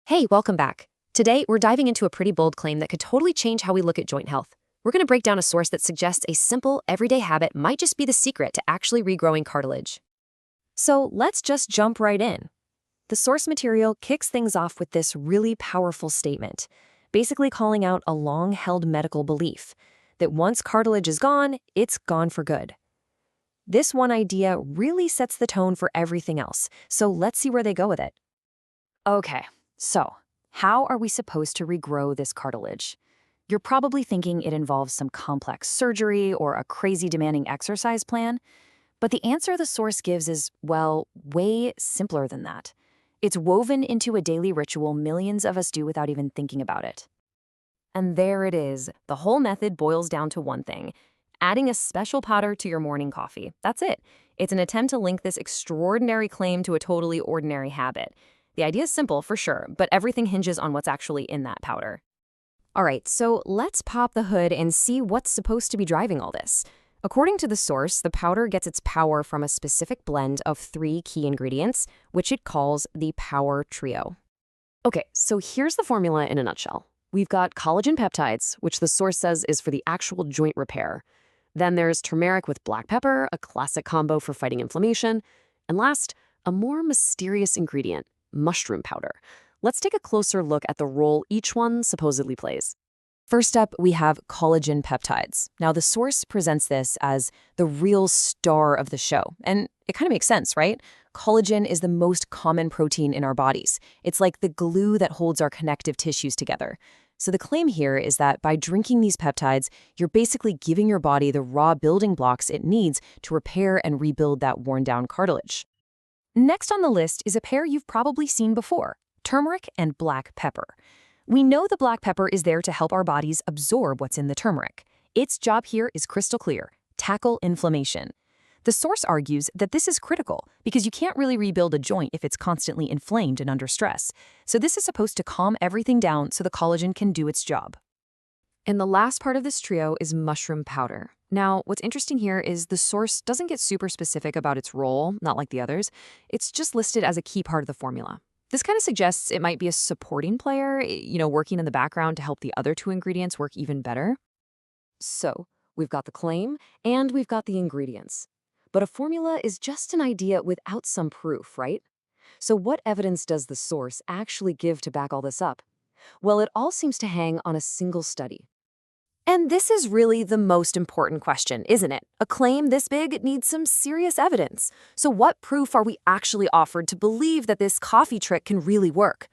Hey, welcome back. Today, we're diving into a pretty bold claim that could totally change how we look at joint health. We're going to break down a source that suggests a simple, everyday habit might just be the secret to actually regrowing cartilage. So let's just jump right in. The source material kicks things off with this really powerful statement, basically calling out a long-held medical belief that once cartilage is gone, it's gone for good. This one idea really sets the tone for everything else, so let's see where they go with it. Okay. So, how are we supposed to regrow this cartilage? You're probably thinking it involves some complex surgery or a crazy demanding exercise plan, but the answer the source gives is, well, way simpler than that. It's woven into a daily ritual millions of us do without even thinking about it. And there it is. The whole method boils down to one thing: adding a special powder to your morning coffee. That's it. It's an attempt to link this extraordinary claim to a totally ordinary habit. The idea is simple, for sure, but everything hinges on what's actually in that powder. All right, so let's pop the hood and see what's supposed to be driving all this. According to the source, the powder gets its power from a specific blend of 3 key ingredients, which it calls the Power Trio. Okay, so here's the formula in a nutshell. We've got collagen peptides, which the source says is for the actual joint repair. Then there's turmeric with black pepper, a classic combo for fighting inflammation. And last, a more mysterious ingredient: mushroom powder. Let's take a closer look at the role each one supposedly plays. First up, we have collagen peptides. Now, the source presents this as the real star of the show, and it kind of makes sense, right? Collagen is the most common protein in our bodies. It's like the glue that holds our connective tissues together. So the claim here is that by drinking these peptides, you're basically giving your body the raw building blocks it needs to repair and rebuild that worn-down cartilage. Next on the list is a pair you've probably seen before: turmeric and black pepper. We know the black pepper is there to help our bodies absorb what's in the turmeric. Its job here is crystal clear: tackle inflammation. The source argues that this is critical because you can't really rebuild a joint if it's constantly inflamed and under stress. So this is supposed to calm everything down so the collagen can do its job. And the last part of this trio is mushroom powder. Now, what's interesting here is the source doesn't get super specific about its role, not like the others. It's just listed as a key part of the formula. This kind of suggests it might be a supporting player, working in the background to help the other 2 ingredients work even better. So, we've got the claim and we've got the ingredients. But a formula is just an idea without some proof, right? So what evidence does the source actually give to back all this up? Well, it all seems to hang on a single study. And this is really the most important question, isn't it? A claim this big needs some serious evidence. So what proof are we actually offered to believe that this coffee trick can really work?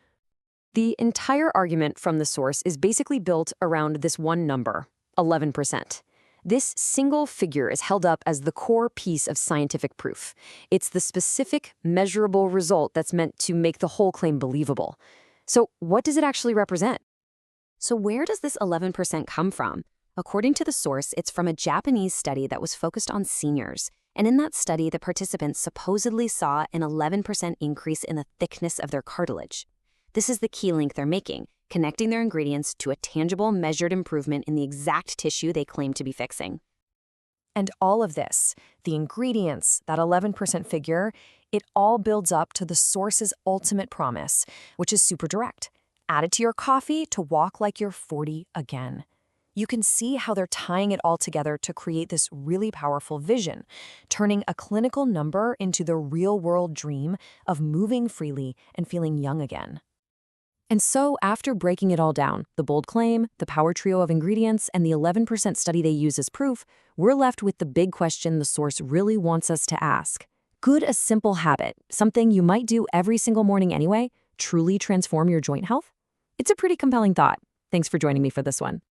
The entire argument from the source is basically built around this one number: 11%. This single figure is held up as the core piece of scientific proof. It's the specific, measurable result that's meant to make the whole claim believable. So what does it actually represent? So where does this 11% come from? According to the source, it's from a Japanese study that was focused on seniors. And in that study, the participants supposedly saw an 11% increase in the thickness of their cartilage. This is the key link they're making, connecting their ingredients to a tangible, measured improvement in the exact tissue they claim to be fixing. And all of this, the ingredients, that 11% figure, it all builds up to the source's ultimate promise, which is super direct: add it to your coffee to walk like you're 40 again. You can see how they're tying it all together to create this really powerful vision, turning a clinical number into the real-world dream of moving freely and feeling young again. And so, after breaking it all down, the bold claim, the power trio of ingredients, and the 11% study they use as proof, we're left with the big question the source really wants us to ask: could a simple habit, something you might do every single morning anyway, truly transform your joint health? It's a pretty compelling thought. Thanks for joining me for this one.